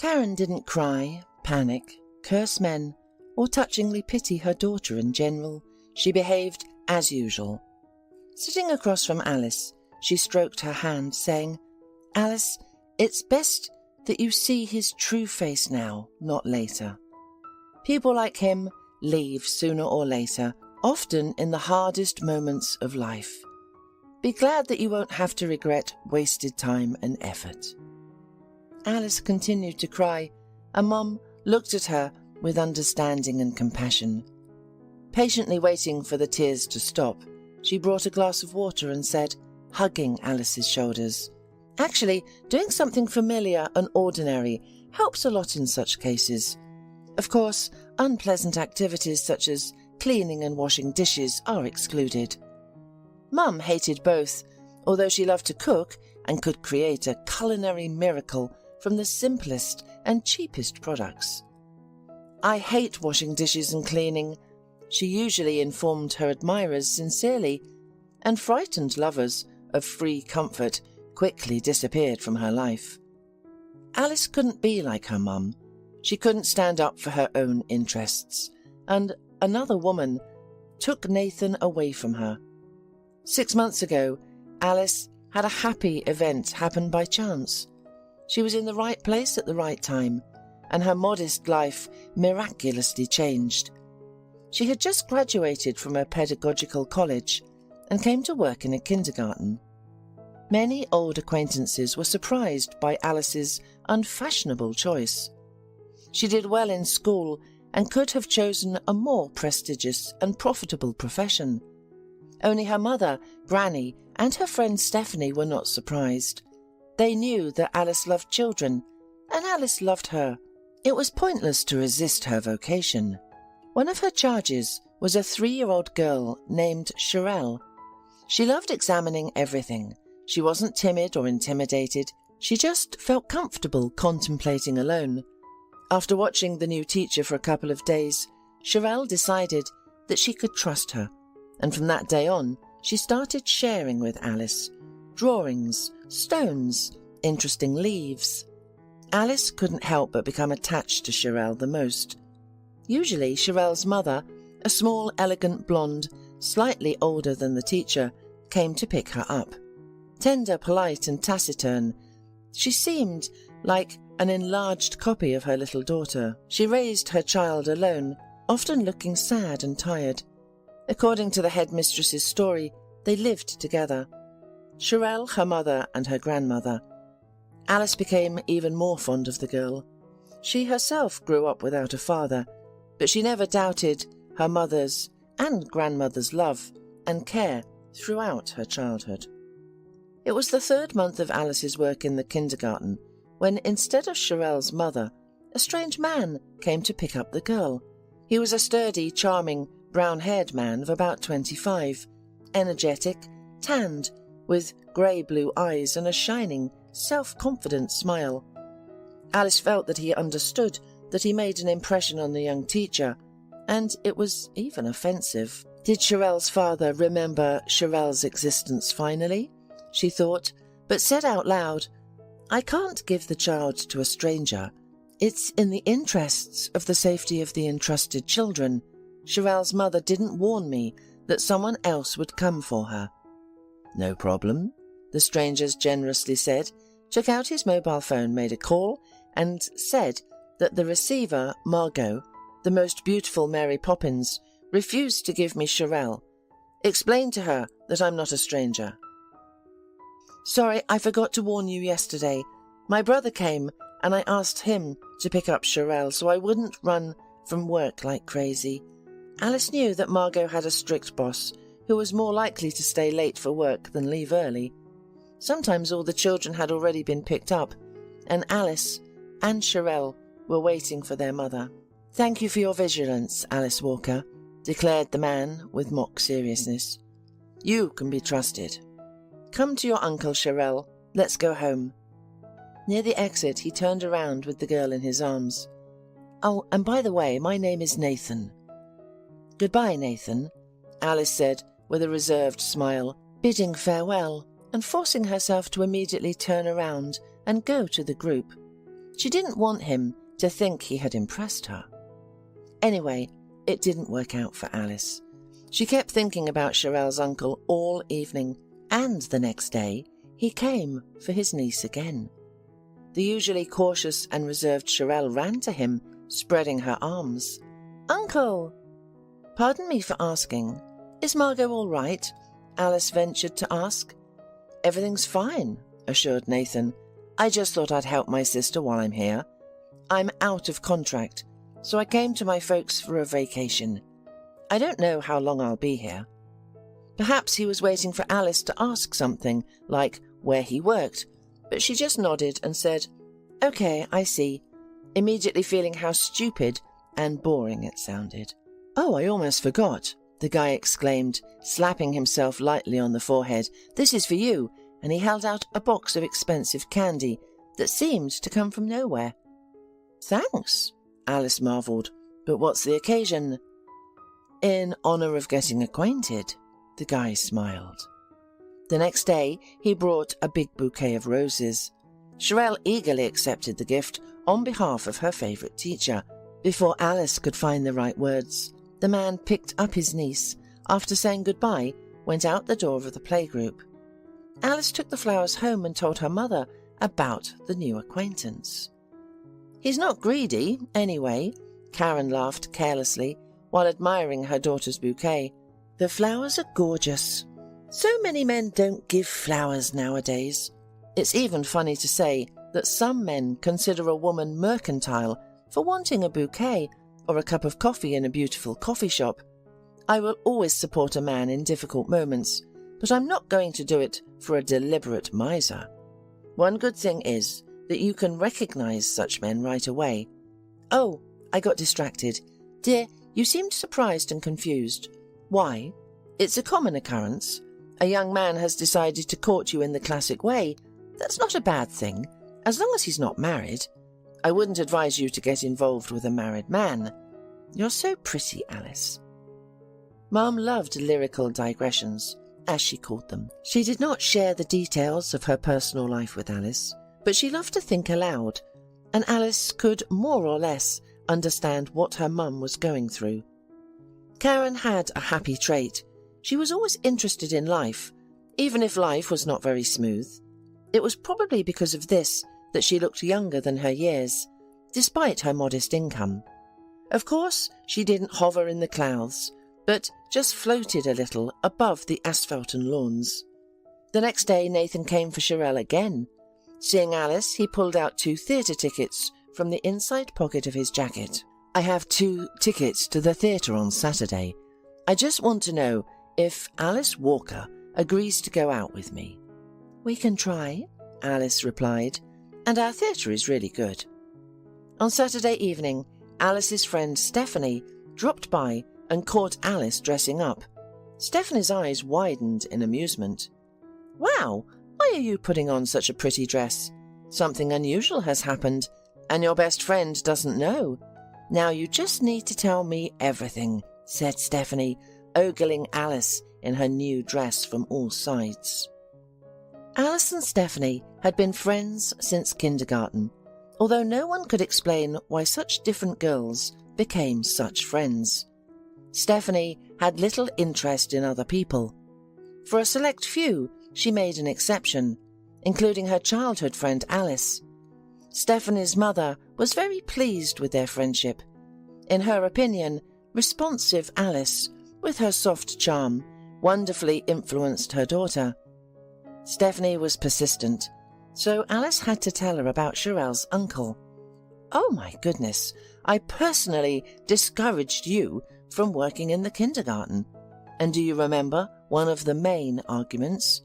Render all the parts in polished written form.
Karen didn't cry, panic, curse men, or touchingly pity her daughter in general. She behaved as usual. Sitting across from Alice, she stroked her hand, saying, "Alice, it's best that you see his true face now, not later. People like him leave sooner or later, often in the hardest moments of life. Be glad that you won't have to regret wasted time and effort." Alice continued to cry, and Mum looked at her with understanding and compassion. Patiently waiting for the tears to stop, she brought a glass of water and said, hugging Alice's shoulders, "Actually, doing something familiar and ordinary helps a lot in such cases. Of course, unpleasant activities such as cleaning and washing dishes are excluded." Mum hated both, although she loved to cook and could create a culinary miracle from the simplest and cheapest products. "I hate washing dishes and cleaning," she usually informed her admirers sincerely, and frightened lovers of free comfort quickly disappeared from her life. Alice couldn't be like her mum. She couldn't stand up for her own interests, and another woman took Nathan away from her. 6 months ago, Alice had a happy event happen by chance. She was in the right place at the right time, and her modest life miraculously changed. She had just graduated from a pedagogical college and came to work in a kindergarten. Many old acquaintances were surprised by Alice's unfashionable choice. She did well in school and could have chosen a more prestigious and profitable profession. Only her mother, Granny, and her friend Stephanie were not surprised. They knew that Alice loved children, and Alice loved her. It was pointless to resist her vocation. One of her charges was a 3-year-old girl named Sherelle. She loved examining everything. She wasn't timid or intimidated. She just felt comfortable contemplating alone. After watching the new teacher for a couple of days, Sherelle decided that she could trust her, and from that day on, she started sharing with Alice drawings, stones, interesting leaves. Alice couldn't help but become attached to Sherelle the most. Usually, Sherelle's mother, a small, elegant blonde, slightly older than the teacher, came to pick her up. Tender, polite, and taciturn, she seemed like an enlarged copy of her little daughter. She raised her child alone, often looking sad and tired. According to the headmistress's story, they lived together. Sherelle, her mother, and her grandmother. Alice became even more fond of the girl. She herself grew up without a father, but she never doubted her mother's and grandmother's love and care throughout her childhood. It was the 3rd month of Alice's work in the kindergarten when, instead of Sherelle's mother, a strange man came to pick up the girl. He was a sturdy, charming, brown-haired man of about 25, energetic, tanned, with grey-blue eyes and a shining, self-confident smile. Alice felt that he understood that he made an impression on the young teacher, and it was even offensive. Did Sherelle's father remember Sherelle's existence finally? She thought, but said out loud, "I can't give the child to a stranger. It's in the interests of the safety of the entrusted children. Sherelle's mother didn't warn me that someone else would come for her." "No problem," the stranger generously said, took out his mobile phone, made a call, and said that the receiver, Margot, the most beautiful Mary Poppins, refused to give me Sherelle. Explain to her that I'm not a stranger. "Sorry, I forgot to warn you yesterday. My brother came, and I asked him to pick up Sherelle so I wouldn't run from work like crazy." Alice knew that Margot had a strict boss who was more likely to stay late for work than leave early. Sometimes all the children had already been picked up, and Alice and Sherelle were waiting for their mother. "Thank you for your vigilance, Alice Walker," declared the man with mock seriousness. "You can be trusted. Come to your uncle, Sherelle. Let's go home." Near the exit, he turned around with the girl in his arms. "Oh, and by the way, my name is Nathan." "Goodbye, Nathan," Alice said with a reserved smile, bidding farewell and forcing herself to immediately turn around and go to the group. She didn't want him to think he had impressed her. Anyway, it didn't work out for Alice. She kept thinking about Cheryl's uncle all evening, and the next day he came for his niece again. The usually cautious and reserved Cheryl ran to him, spreading her arms. "Uncle!" "Pardon me for asking. Is Margot all right?" Alice ventured to ask. "Everything's fine," assured Nathan. "I just thought I'd help my sister while I'm here. I'm out of contract, so I came to my folks for a vacation. I don't know how long I'll be here." Perhaps he was waiting for Alice to ask something, like where he worked, but she just nodded and said, "Okay, I see," immediately feeling how stupid and boring it sounded. "Oh, I almost forgot," the guy exclaimed, slapping himself lightly on the forehead. "This is for you," and he held out a box of expensive candy that seemed to come from nowhere. "Thanks," Alice marvelled, "but what's the occasion?" "In honour of getting acquainted," the guy smiled. The next day he brought a big bouquet of roses. Cheryl eagerly accepted the gift on behalf of her favourite teacher. Before Alice could find the right words, the man picked up his niece, after saying goodbye, went out the door of the playgroup. Alice took the flowers home and told her mother about the new acquaintance. "He's not greedy, anyway," Karen laughed carelessly while admiring her daughter's bouquet. "The flowers are gorgeous. So many men don't give flowers nowadays. It's even funny to say that some men consider a woman mercantile for wanting a bouquet or a cup of coffee in a beautiful coffee shop. I will always support a man in difficult moments, but I'm not going to do it for a deliberate miser. One good thing is that you can recognize such men right away. Oh, I got distracted. Dear, you seemed surprised and confused. Why? It's a common occurrence. A young man has decided to court you in the classic way. That's not a bad thing, as long as he's not married. I wouldn't advise you to get involved with a married man. You're so pretty, Alice." Mum loved lyrical digressions, as she called them. She did not share the details of her personal life with Alice, but she loved to think aloud, and Alice could more or less understand what her mum was going through. Karen had a happy trait. She was always interested in life, even if life was not very smooth. It was probably because of this that she looked younger than her years, despite her modest income. Of course, she didn't hover in the clouds, but just floated a little above the asphalt and lawns. The next day Nathan came for Cheryl again. Seeing Alice, he pulled out 2 theatre tickets from the inside pocket of his jacket. "I have 2 tickets to the theatre on Saturday. I just want to know if Alice Walker agrees to go out with me." "We can try," Alice replied, "and our theatre is really good." On Saturday evening, Alice's friend Stephanie dropped by and caught Alice dressing up. Stephanie's eyes widened in amusement. "Wow, why are you putting on such a pretty dress? Something unusual has happened, and your best friend doesn't know. Now you just need to tell me everything," said Stephanie, ogling Alice in her new dress from all sides. Alice and Stephanie had been friends since kindergarten, although no one could explain why such different girls became such friends. Stephanie had little interest in other people. For a select few, she made an exception, including her childhood friend Alice. Stephanie's mother was very pleased with their friendship. In her opinion, responsive Alice, with her soft charm, wonderfully influenced her daughter. Stephanie was persistent, so Alice had to tell her about Cheryl's uncle. "Oh my goodness, I personally discouraged you from working in the kindergarten. And do you remember one of the main arguments?"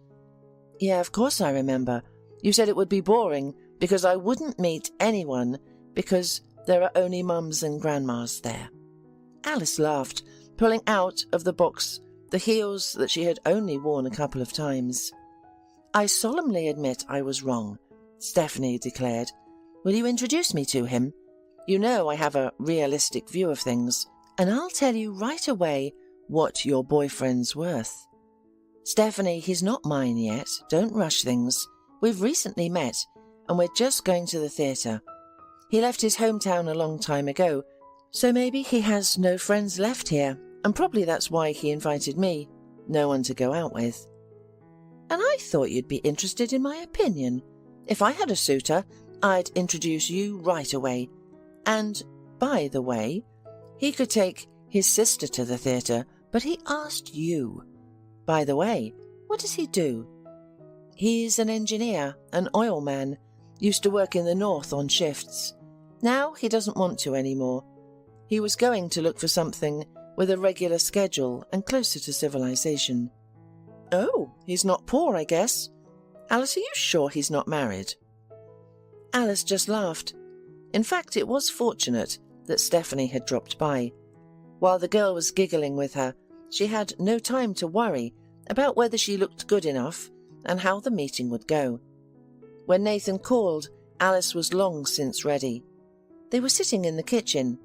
"Yeah, of course I remember. You said it would be boring because I wouldn't meet anyone because there are only mums and grandmas there." Alice laughed, pulling out of the box the heels that she had only worn a couple of times. "I solemnly admit I was wrong," Stephanie declared. "Will you introduce me to him? You know I have a realistic view of things, and I'll tell you right away what your boyfriend's worth." "Stephanie, he's not mine yet. Don't rush things. We've recently met, and we're just going to the theatre. He left his hometown a long time ago, so maybe he has no friends left here, and probably that's why he invited me. No one to go out with. And I thought you'd be interested in my opinion. If I had a suitor, I'd introduce you right away. And, by the way, he could take his sister to the theatre, but he asked you. By the way, what does he do? He's an engineer, an oil man, used to work in the north on shifts. Now he doesn't want to anymore. He was going to look for something with a regular schedule and closer to civilization. Oh, he's not poor, I guess. Alice, are you sure he's not married? Alice just laughed. In fact, it was fortunate that Stephanie had dropped by. While the girl was giggling with her, she had no time to worry about whether she looked good enough and how the meeting would go. When Nathan called, Alice was long since ready. They were sitting in the kitchen.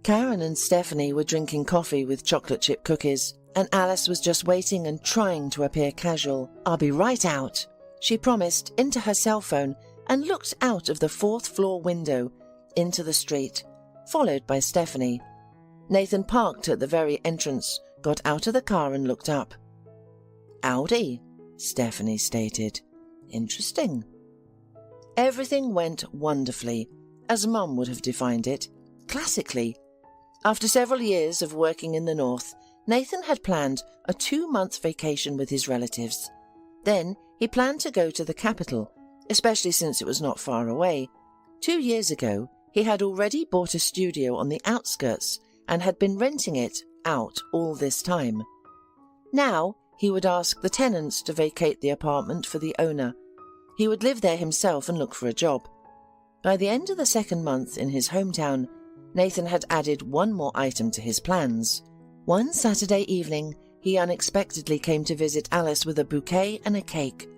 Karen and Stephanie were drinking coffee with chocolate chip cookies, and Alice was just waiting and trying to appear casual. "I'll be right out," she promised into her cell phone and looked out of the 4th floor window into the street, followed by Stephanie. Nathan parked at the very entrance, got out of the car and looked up. "Howdy," Stephanie stated. "Interesting." Everything went wonderfully, as Mum would have defined it, classically. After several years of working in the north, Nathan had planned a 2-month vacation with his relatives. Then he planned to go to the capital, especially since it was not far away. 2 years ago, he had already bought a studio on the outskirts and had been renting it out all this time. Now he would ask the tenants to vacate the apartment for the owner. He would live there himself and look for a job. By the end of the 2nd month in his hometown, Nathan had added one more item to his plans. One Saturday evening, he unexpectedly came to visit Alice with a bouquet and a cake.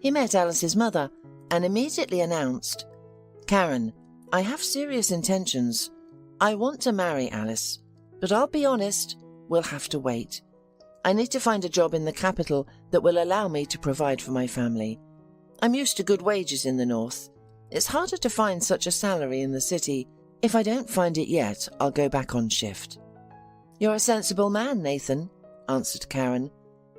He met Alice's mother and immediately announced, "Karen, I have serious intentions. I want to marry Alice, but I'll be honest, we'll have to wait. I need to find a job in the capital that will allow me to provide for my family. I'm used to good wages in the north. It's harder to find such a salary in the city. If I don't find it yet, I'll go back on shift." "You're a sensible man, Nathan," answered Karen,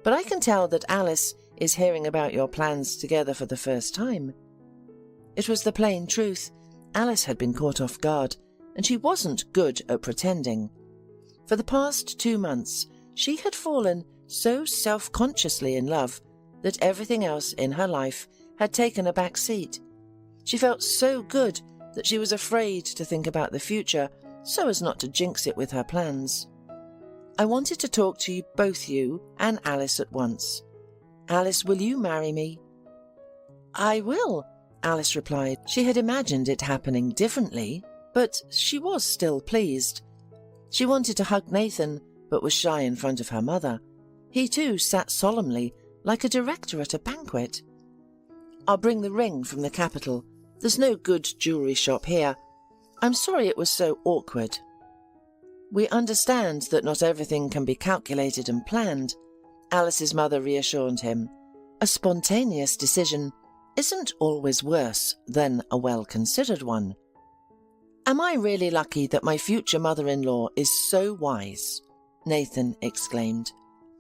"but I can tell that Alice is hearing about your plans together for the first time." It was the plain truth. Alice had been caught off guard, and she wasn't good at pretending. For the past 2 months, she had fallen so self-consciously in love that everything else in her life had taken a back seat. She felt so good that she was afraid to think about the future so as not to jinx it with her plans. "I wanted to talk to you, both you and Alice, at once. Alice, will you marry me?" "I will," Alice replied. She had imagined it happening differently, but she was still pleased. She wanted to hug Nathan, but was shy in front of her mother. He too sat solemnly, like a director at a banquet. "I'll bring the ring from the capital. There's no good jewellery shop here. I'm sorry it was so awkward." "We understand that not everything can be calculated and planned," Alice's mother reassured him. "A spontaneous decision isn't always worse than a well-considered one." "Am I really lucky that my future mother-in-law is so wise?" Nathan exclaimed.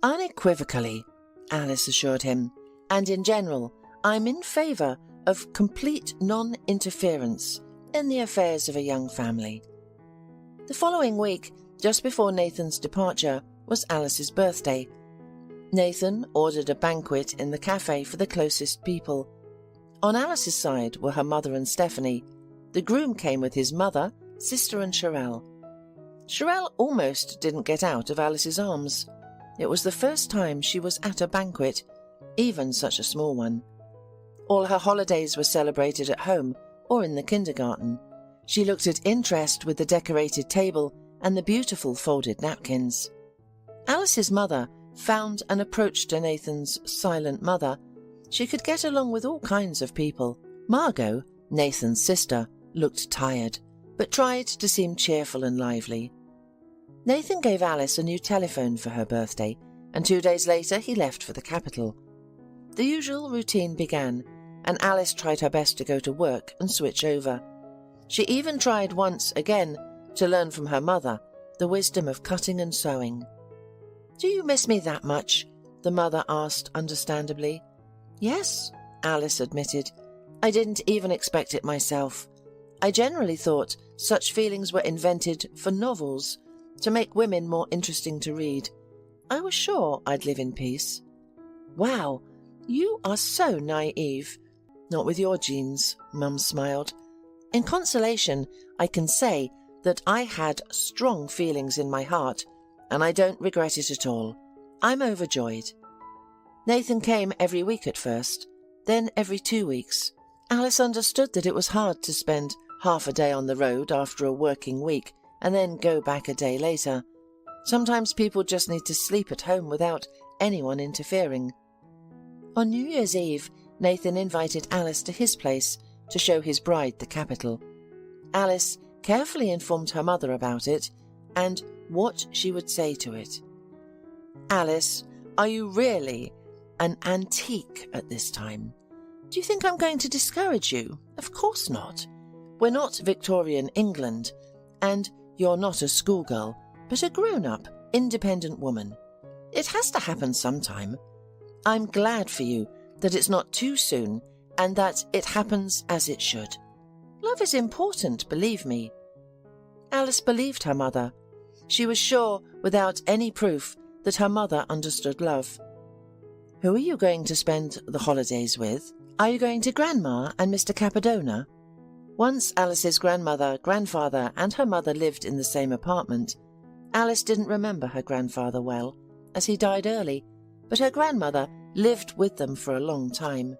"Unequivocally," Alice assured him, "and in general, I'm in favour of complete non-interference in the affairs of a young family." The following week, just before Nathan's departure, was Alice's birthday. Nathan ordered a banquet in the cafe for the closest people. On Alice's side were her mother and Stephanie. The groom came with his mother, sister and Sherelle. Sherelle almost didn't get out of Alice's arms. It was the first time she was at a banquet, even such a small one. All her holidays were celebrated at home or in the kindergarten. She looked at interest with the decorated table and the beautiful folded napkins. Alice's mother found and approached Nathan's silent mother. She could get along with all kinds of people. Margot, Nathan's sister, looked tired, but tried to seem cheerful and lively. Nathan gave Alice a new telephone for her birthday, and 2 days later he left for the capital. The usual routine began, and Alice tried her best to go to work and switch over. She even tried once again to learn from her mother the wisdom of cutting and sewing. "Do you miss me that much?" the mother asked understandably. "Yes," Alice admitted. "I didn't even expect it myself. I generally thought such feelings were invented for novels, to make women more interesting to read. I was sure I'd live in peace." "Wow, you are so naive." "Not with your genes," Mum smiled. "In consolation, I can say that I had strong feelings in my heart, and I don't regret it at all. I'm overjoyed." Nathan came every week at first, then every 2 weeks. Alice understood that it was hard to spend half a day on the road after a working week and then go back a day later. Sometimes people just need to sleep at home without anyone interfering. On New Year's Eve, Nathan invited Alice to his place to show his bride the capital. Alice carefully informed her mother about it and what she would say to it. "Alice, are you really an antique at this time? Do you think I'm going to discourage you? Of course not. We're not Victorian England, and you're not a schoolgirl, but a grown-up, independent woman. It has to happen sometime. I'm glad for you that it's not too soon and that it happens as it should. Love is important, believe me." Alice believed her mother. She was sure, without any proof, that her mother understood love. "Who are you going to spend the holidays with? Are you going to Grandma and Mr. Capadona?" Once Alice's grandmother, grandfather, and her mother lived in the same apartment. Alice didn't remember her grandfather well, as he died early, but her grandmother lived with them for a long time.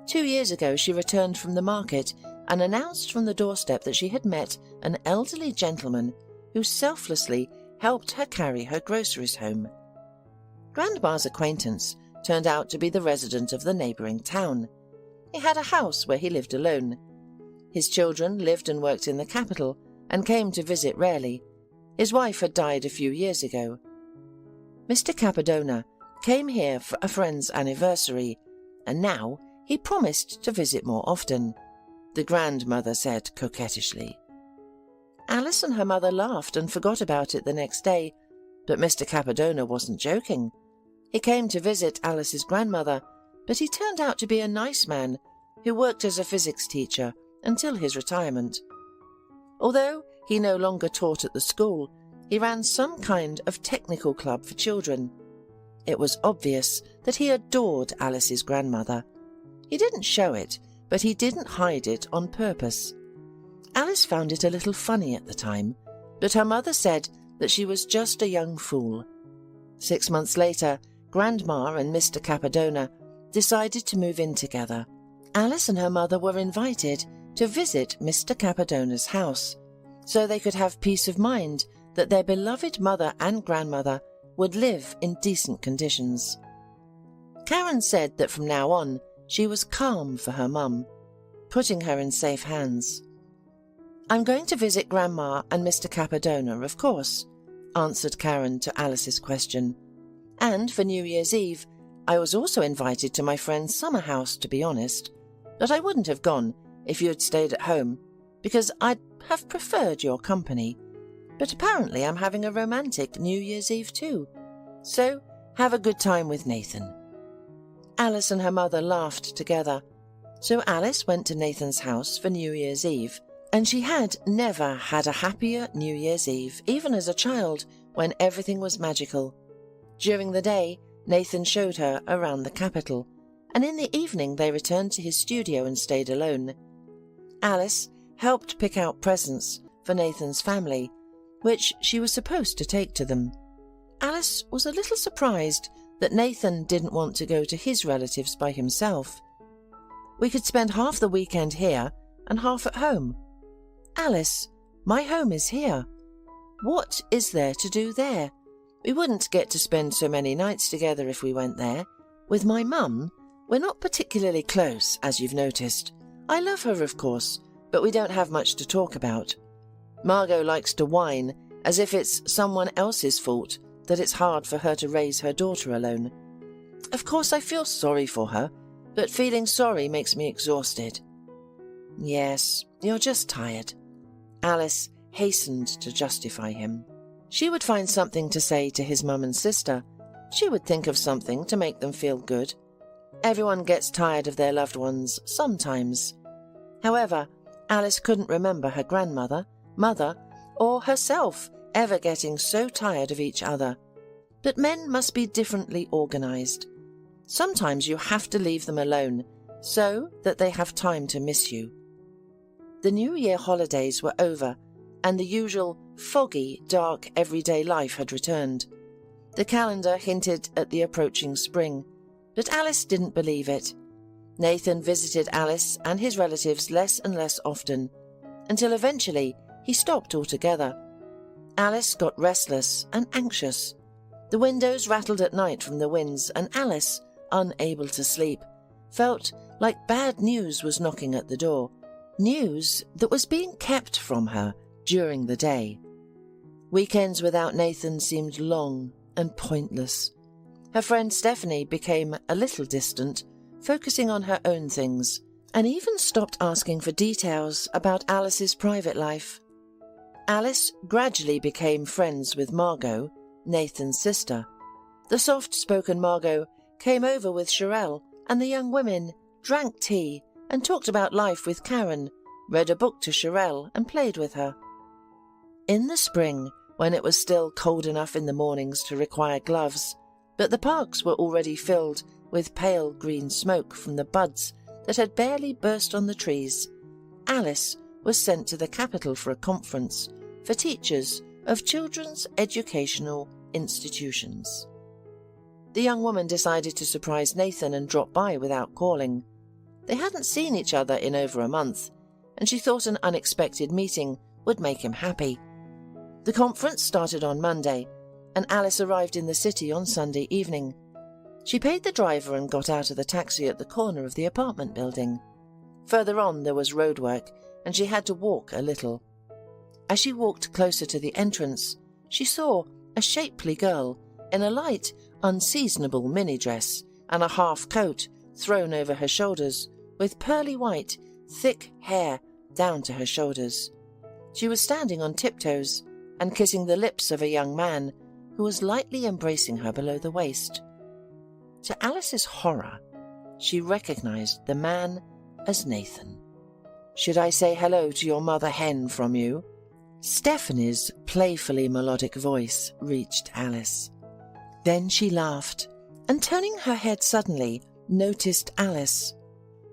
2 years ago she returned from the market and announced from the doorstep that she had met an elderly gentleman who selflessly helped her carry her groceries home. Grandma's acquaintance turned out to be the resident of the neighbouring town. He had a house where he lived alone. His children lived and worked in the capital and came to visit rarely. His wife had died a few years ago. Mr. Capadona came here for a friend's anniversary, and now he promised to visit more often, the grandmother said coquettishly. Alice and her mother laughed and forgot about it the next day, but Mr. Capadona wasn't joking. He came to visit Alice's grandmother, but he turned out to be a nice man who worked as a physics teacher until his retirement. Although he no longer taught at the school, he ran some kind of technical club for children. It was obvious that he adored Alice's grandmother. He didn't show it, but he didn't hide it on purpose. Alice found it a little funny at the time, but her mother said that she was just a young fool. 6 months later, Grandma and Mr. Capadona decided to move in together. Alice and her mother were invited to visit Mr. Capadona's house, so they could have peace of mind that their beloved mother and grandmother would live in decent conditions. Karen said that from now on she was calm for her mum, putting her in safe hands. "I'm going to visit Grandma and Mr. Capadona, of course," answered Karen to Alice's question. "And for New Year's Eve, I was also invited to my friend's summer house, to be honest, but I wouldn't have gone if you had stayed at home, because I'd have preferred your company. But apparently I'm having a romantic New Year's Eve too. So have a good time with Nathan." Alice and her mother laughed together. So Alice went to Nathan's house for New Year's Eve, and she had never had a happier New Year's Eve, even as a child, when everything was magical. During the day, Nathan showed her around the capital, and in the evening they returned to his studio and stayed alone. Alice helped pick out presents for Nathan's family, which she was supposed to take to them. Alice was a little surprised that Nathan didn't want to go to his relatives by himself. "We could spend half the weekend here and half at home." "Alice, my home is here. What is there to do there? We wouldn't get to spend so many nights together if we went there. With my mum, we're not particularly close, as you've noticed. I love her, of course, but we don't have much to talk about. Margot likes to whine as if it's someone else's fault that it's hard for her to raise her daughter alone. Of course, I feel sorry for her, but feeling sorry makes me exhausted." Yes, you're just tired. Alice hastened to justify him. She would find something to say to his mum and sister. She would think of something to make them feel good. Everyone gets tired of their loved ones sometimes. However, Alice couldn't remember her grandmother, mother, or herself ever getting so tired of each other. But men must be differently organized. Sometimes you have to leave them alone so that they have time to miss you. The New Year holidays were over, and the usual foggy, dark, everyday life had returned. The calendar hinted at the approaching spring, but Alice didn't believe it. Nathan visited Alice and his relatives less and less often, until eventually he stopped altogether. Alice got restless and anxious. The windows rattled at night from the winds, and Alice, unable to sleep, felt like bad news was knocking at the door, news that was being kept from her during the day. Weekends without Nathan seemed long and pointless. Her friend Stephanie became a little distant, focusing on her own things, and even stopped asking for details about Alice's private life. Alice gradually became friends with Margot, Nathan's sister. The soft-spoken Margot came over with Sherelle, and the young women drank tea and talked about life with Karen, read a book to Sherelle and played with her. In the spring, when it was still cold enough in the mornings to require gloves, but the parks were already filled with pale green smoke from the buds that had barely burst on the trees, Alice was sent to the capital for a conference for teachers of children's educational institutions. The young woman decided to surprise Nathan and drop by without calling. They hadn't seen each other in over a month, and she thought an unexpected meeting would make him happy. The conference started on Monday, and Alice arrived in the city on Sunday evening. She paid the driver and got out of the taxi at the corner of the apartment building. Further on there was roadwork, and she had to walk a little. As she walked closer to the entrance, she saw a shapely girl in a light, unseasonable mini-dress and a half-coat thrown over her shoulders, with pearly white, thick hair down to her shoulders. She was standing on tiptoes and kissing the lips of a young man who was lightly embracing her below the waist. To Alice's horror, she recognized the man as Nathan. "Should I say hello to your mother hen from you?" Stephanie's playfully melodic voice reached Alice. Then she laughed, and turning her head suddenly, noticed Alice.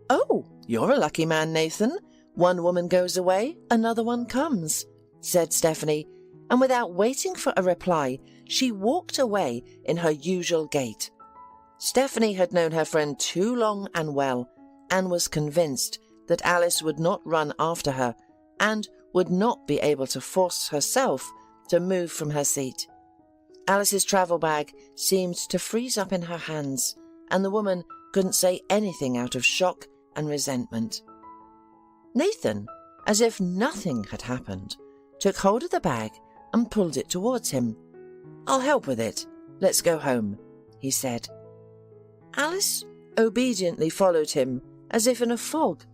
"Oh, you're a lucky man, Nathan. One woman goes away, another one comes," said Stephanie, and without waiting for a reply, she walked away in her usual gait. Stephanie had known her friend too long and well, and was convinced that Alice would not run after her and would not be able to force herself to move from her seat. Alice's travel bag seemed to freeze up in her hands, and the woman couldn't say anything out of shock and resentment. Nathan, as if nothing had happened, took hold of the bag and pulled it towards him. "I'll help with it. Let's go home," he said. Alice obediently followed him, as if in a fog.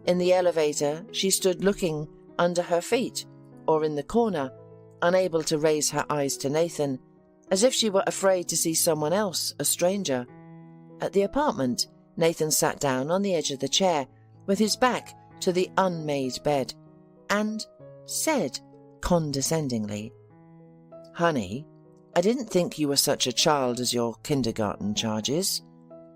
In the elevator, she stood looking under her feet, or in the corner, unable to raise her eyes to Nathan, as if she were afraid to see someone else, a stranger. At the apartment, Nathan sat down on the edge of the chair, with his back to the unmade bed, and said condescendingly, "Honey, I didn't think you were such a child as your kindergarten charges.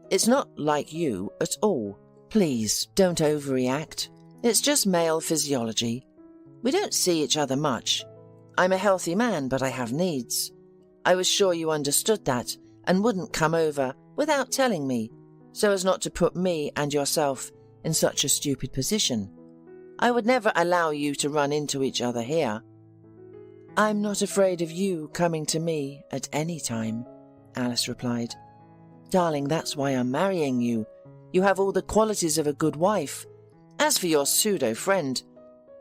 It's not like you at all. Please, don't overreact. It's just male physiology. We don't see each other much. I'm a healthy man, but I have needs. I was sure you understood that and wouldn't come over without telling me, so as not to put me and yourself in such a stupid position. I would never allow you to run into each other here." "I'm not afraid of you coming to me at any time," Alice replied. "Darling, that's why I'm marrying you. You have all the qualities of a good wife. As for your pseudo-friend,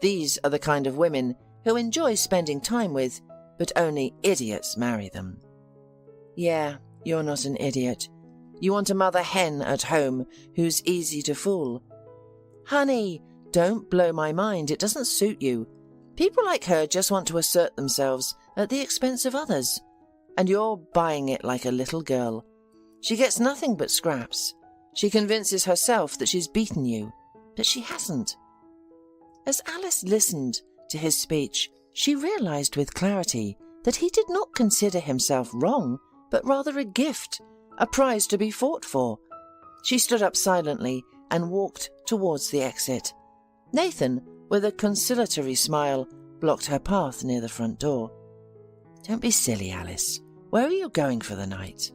these are the kind of women who enjoy spending time with, but only idiots marry them." "Yeah, you're not an idiot. You want a mother hen at home who's easy to fool." "Honey, Don't blow my mind, it doesn't suit you. People like her just want to assert themselves at the expense of others. And you're buying it like a little girl. She gets nothing but scraps. She convinces herself that she's beaten you, but she hasn't. As Alice listened to his speech, she realized with clarity that he did not consider himself wrong, but rather a gift, a prize to be fought for. She stood up silently and walked towards the exit. Nathan, with a conciliatory smile, blocked her path near the front door. Don't be silly, Alice. Where are you going for the night?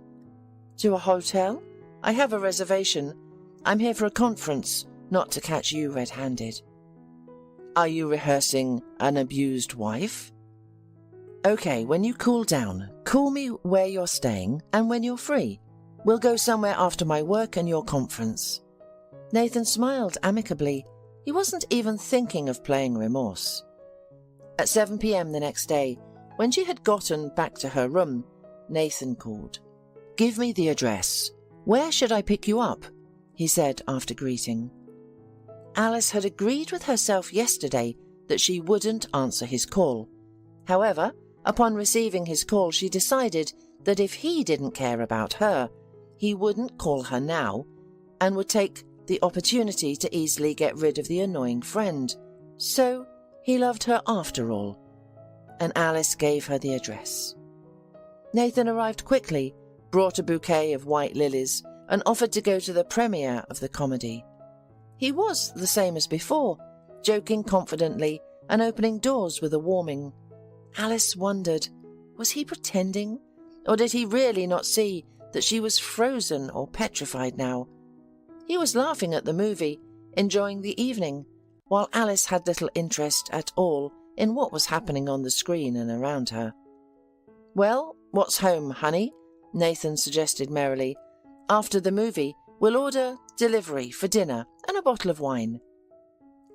To a hotel? I have a reservation. I'm here for a conference, not to catch you red-handed. Are you rehearsing an abused wife? Okay, when you cool down, call me where you're staying and when you're free. We'll go somewhere after my work and your conference. Nathan smiled amicably. He wasn't even thinking of playing remorse. At 7 p.m. the next day, when she had gotten back to her room, Nathan called. Give me the address. Where should I pick you up? He said after greeting. Alice had agreed with herself yesterday that she wouldn't answer his call. However, upon receiving his call, she decided that if he didn't care about her, he wouldn't call her now and would take the opportunity to easily get rid of the annoying friend. So he loved her after all, and Alice gave her the address. Nathan arrived quickly, brought a bouquet of white lilies, and offered to go to the premiere of the comedy. He was the same as before, joking confidently and opening doors with a warming. Alice wondered, was he pretending, or did he really not see that she was frozen or petrified now? He was laughing at the movie, enjoying the evening, while Alice had little interest at all in what was happening on the screen and around her. Well, what's home, honey? Nathan suggested merrily. After the movie, we'll order delivery for dinner and a bottle of wine.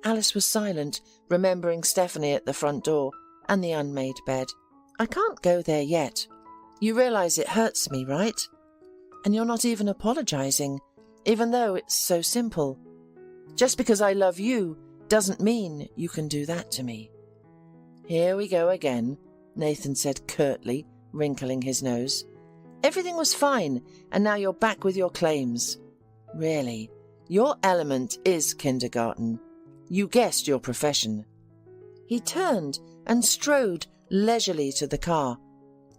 Alice was silent, remembering Stephanie at the front door and the unmade bed. I can't go there yet. You realize it hurts me, right? And you're not even apologizing, even though it's so simple. Just because I love you doesn't mean you can do that to me. Here we go again, Nathan said curtly, wrinkling his nose. Everything was fine, and now you're back with your claims. Really, your element is kindergarten. You guessed your profession. He turned and strode leisurely to the car.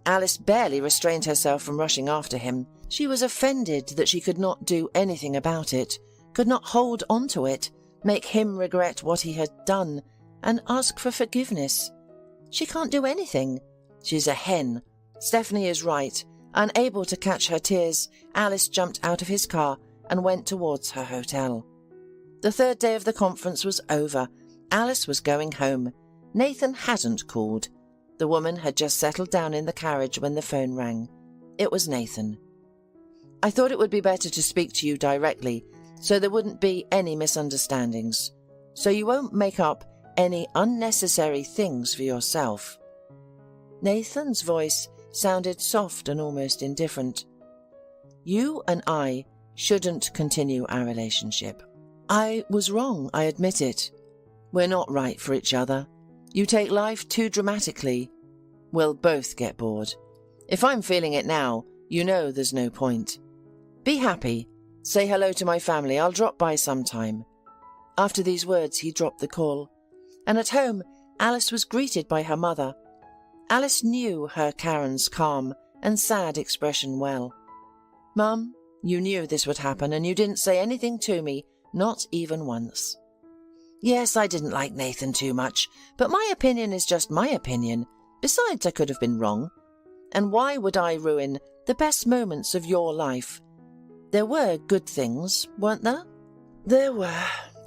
Alice barely restrained herself from rushing after him. She was offended that she could not do anything about it, could not hold on to it, make him regret what he had done, and ask for forgiveness. She can't do anything. She's a hen. Stephanie is right. Unable to catch her tears, Alice jumped out of his car and went towards her hotel. The third day of the conference was over. Alice was going home. Nathan hadn't called. The woman had just settled down in the carriage when the phone rang. It was Nathan. I thought it would be better to speak to you directly, so there wouldn't be any misunderstandings, so you won't make up any unnecessary things for yourself. Nathan's voice sounded soft and almost indifferent. You and I shouldn't continue our relationship. I was wrong, I admit it. We're not right for each other. You take life too dramatically. We'll both get bored. If I'm feeling it now, you know there's no point. Be happy. Say hello to my family. I'll drop by sometime. After these words, he dropped the call. And at home, Alice was greeted by her mother. Alice knew her Karen's calm and sad expression well. Mum, you knew this would happen and you didn't say anything to me, not even once. Yes, I didn't like Nathan too much, but my opinion is just my opinion. Besides, I could have been wrong. And why would I ruin the best moments of your life? There were good things, weren't there? There were,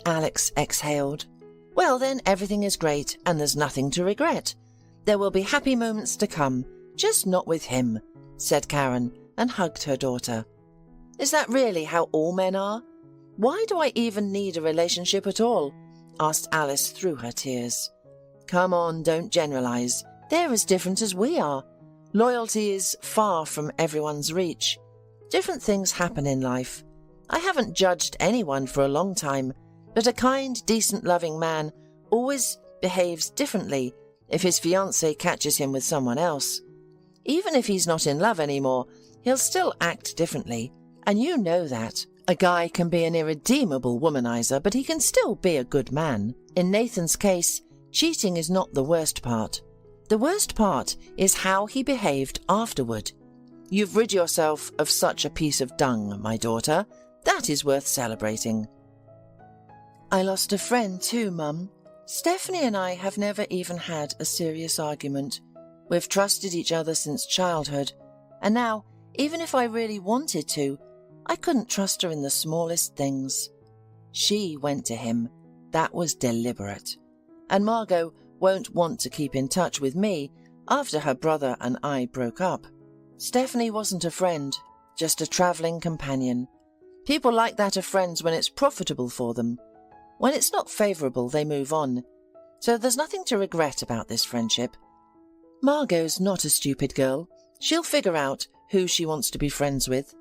Alex exhaled. Well, then everything is great and there's nothing to regret. There will be happy moments to come, just not with him, said Karen and hugged her daughter. Is that really how all men are? Why do I even need a relationship at all? Asked Alice through her tears. Come on, don't generalize. They're as different as we are. Loyalty is far from everyone's reach. Different things happen in life. I haven't judged anyone for a long time, But a kind, decent, loving man always behaves differently if his fiancée catches him with someone else. Even if he's not in love anymore, he'll still act differently, and you know that. A guy can be an irredeemable womanizer, but he can still be a good man. In Nathan's case, cheating is not the worst part. The worst part is how he behaved afterward. You've rid yourself of such a piece of dung, my daughter. That is worth celebrating. I lost a friend too, Mum. Stephanie and I have never even had a serious argument. We've trusted each other since childhood, and now, even if I really wanted to, I couldn't trust her in the smallest things. She went to him. That was deliberate. And Margot won't want to keep in touch with me after her brother and I broke up. Stephanie wasn't a friend, just a travelling companion. People like that are friends when it's profitable for them. When it's not favourable, they move on. So there's nothing to regret about this friendship. Margot's not a stupid girl. She'll figure out who she wants to be friends with.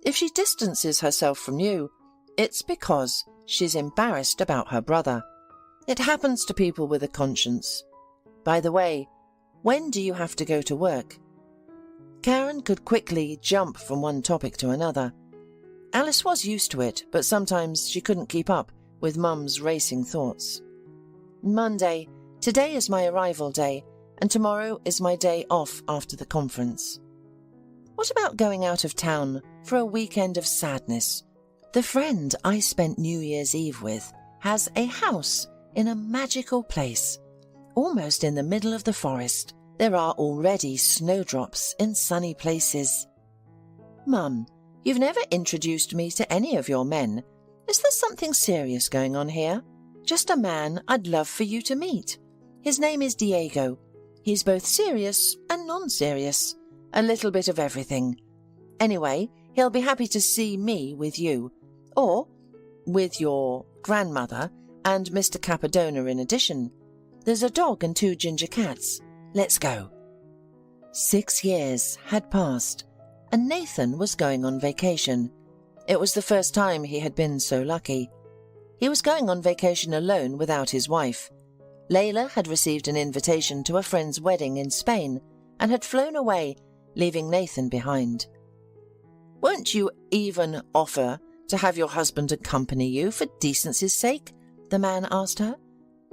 If she distances herself from you, it's because she's embarrassed about her brother. It happens to people with a conscience. By the way, when do you have to go to work? Karen could quickly jump from one topic to another. Alice was used to it, but sometimes she couldn't keep up with Mum's racing thoughts. Monday. Today is my arrival day, and tomorrow is my day off after the conference. What about going out of town for a weekend of sadness? The friend I spent New Year's Eve with has a house in a magical place, almost in the middle of the forest. There are already snowdrops in sunny places. Mum, you've never introduced me to any of your men. Is there something serious going on here? Just a man I'd love for you to meet. His name is Diego. He's both serious and non-serious, a little bit of everything. Anyway, he'll be happy to see me with you, or with your grandmother and Mr. Capadona in addition. There's a dog and 2 ginger cats. Let's go. 6 years had passed, and Nathan was going on vacation. It was the first time he had been so lucky. He was going on vacation alone without his wife. Layla had received an invitation to a friend's wedding in Spain and had flown away, leaving Nathan behind. Won't you even offer to have your husband accompany you for decency's sake? The man asked her.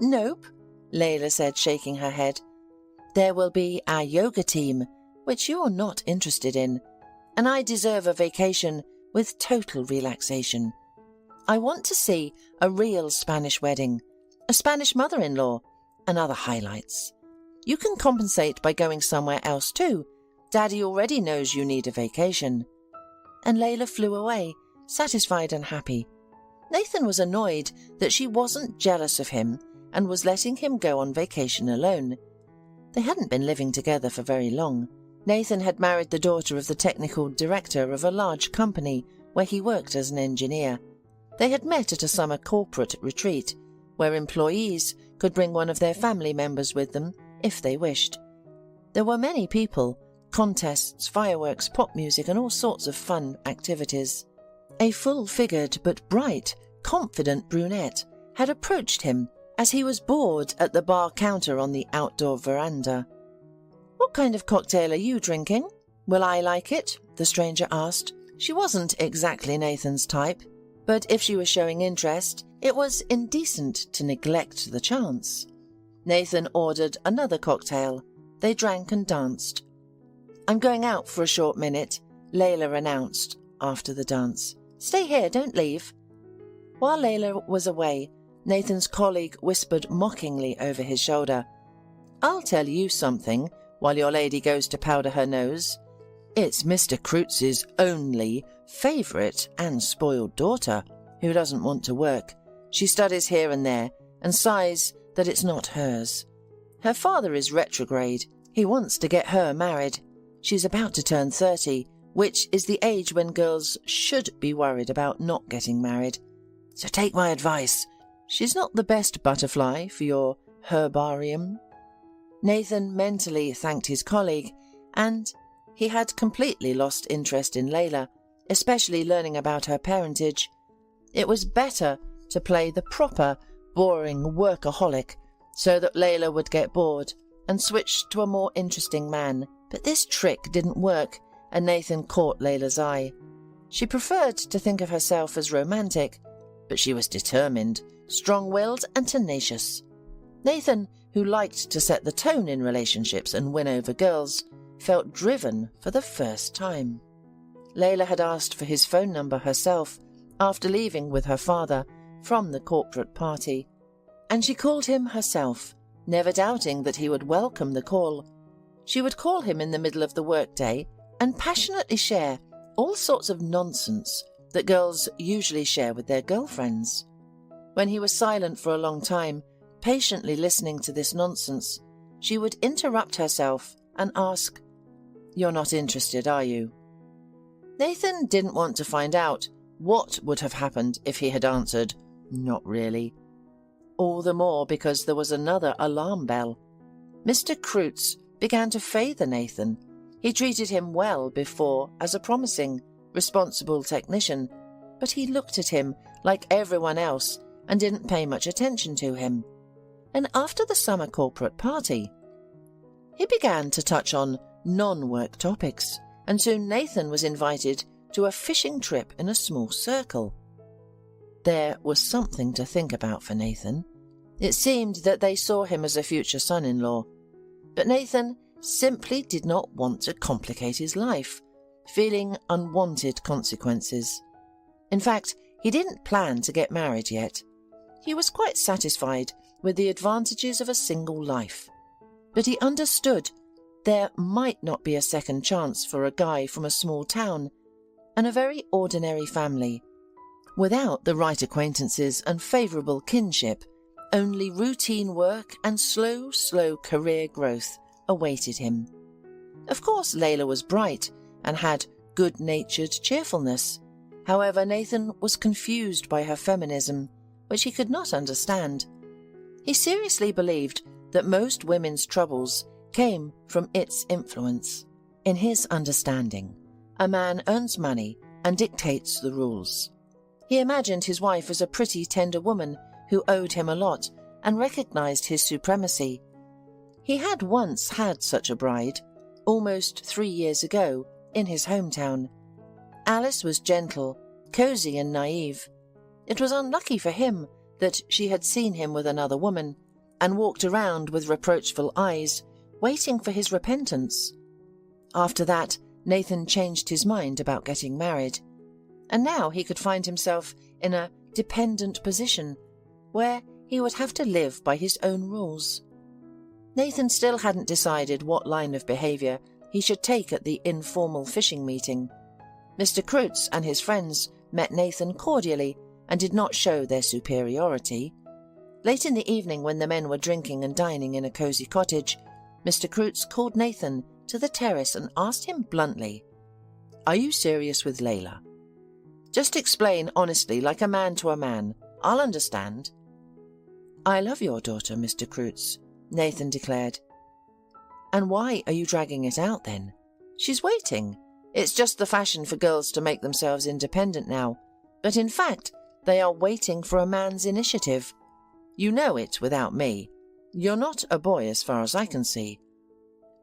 Nope, Layla said, shaking her head. There will be our yoga team, which you're not interested in, and I deserve a vacation with total relaxation. I want to see a real Spanish wedding, a Spanish mother-in-law, and other highlights. You can compensate by going somewhere else too. Daddy already knows you need a vacation. And Layla flew away, satisfied and happy. Nathan was annoyed that she wasn't jealous of him and was letting him go on vacation alone. They hadn't been living together for very long. Nathan had married the daughter of the technical director of a large company where he worked as an engineer. They had met at a summer corporate retreat, where employees could bring one of their family members with them if they wished. There were many people, contests, fireworks, pop music, and all sorts of fun activities. A full-figured but bright, confident brunette had approached him as he was bored at the bar counter on the outdoor veranda. "What kind of cocktail are you drinking? Will I like it?" the stranger asked. She wasn't exactly Nathan's type, but if she was showing interest, it was indecent to neglect the chance. Nathan ordered another cocktail. They drank and danced. "I'm going out for a short minute," Layla announced after the dance. "Stay here, don't leave." While Layla was away, Nathan's colleague whispered mockingly over his shoulder, "I'll tell you something while your lady goes to powder her nose. It's Mr. Kreutz's only favourite and spoiled daughter who doesn't want to work. She studies here and there and sighs that it's not hers. Her father is retrograde. He wants to get her married. She's about to turn 30, which is the age when girls should be worried about not getting married. So take my advice. She's not the best butterfly for your herbarium." Nathan mentally thanked his colleague, and he had completely lost interest in Layla, especially learning about her parentage. It was better to play the proper, boring workaholic so that Layla would get bored and switch to a more interesting man. But this trick didn't work, and Nathan caught Layla's eye. She preferred to think of herself as romantic, but she was determined, strong-willed and tenacious. Nathan, who liked to set the tone in relationships and win over girls, felt driven for the first time. Layla had asked for his phone number herself after leaving with her father from the corporate party, and she called him herself, never doubting that he would welcome the call. She would call him in the middle of the workday and passionately share all sorts of nonsense that girls usually share with their girlfriends. When he was silent for a long time, patiently listening to this nonsense, she would interrupt herself and ask, "You're not interested, are you?" Nathan didn't want to find out what would have happened if he had answered, "Not really." All the more because there was another alarm bell. Mr. Kreutz began to favour Nathan. He treated him well before as a promising, responsible technician, but he looked at him like everyone else and didn't pay much attention to him. And after the summer corporate party, he began to touch on non-work topics, and soon Nathan was invited to a fishing trip in a small circle. There was something to think about for Nathan. It seemed that they saw him as a future son-in-law. But Nathan simply did not want to complicate his life, feeling unwanted consequences. In fact, he didn't plan to get married yet. He was quite satisfied with the advantages of a single life. But he understood there might not be a second chance for a guy from a small town and a very ordinary family. Without the right acquaintances and favourable kinship, only routine work and slow career growth awaited him. Of course, Layla was bright and had good-natured cheerfulness. However, Nathan was confused by her feminism, which he could not understand. He seriously believed that most women's troubles came from its influence. In his understanding, a man earns money and dictates the rules. He imagined his wife as a pretty, tender woman who owed him a lot and recognized his supremacy. He had once had such a bride, almost 3 years ago, in his hometown. Alice was gentle, cozy and naive. It was unlucky for him that she had seen him with another woman and walked around with reproachful eyes, waiting for his repentance. After that, Nathan changed his mind about getting married, and now he could find himself in a dependent position where he would have to live by his own rules. Nathan still hadn't decided what line of behaviour he should take at the informal fishing meeting. Mr. Kreutz and his friends met Nathan cordially and did not show their superiority. Late in the evening, when the men were drinking and dining in a cosy cottage, Mr. Kreutz called Nathan to the terrace and asked him bluntly, "Are you serious with Layla? Just explain honestly, like a man to a man. I'll understand." "I love your daughter, Mr. Kreutz," Nathan declared. "And why are you dragging it out then? She's waiting. It's just the fashion for girls to make themselves independent now. But in fact, they are waiting for a man's initiative. You know it without me. You're not a boy as far as I can see.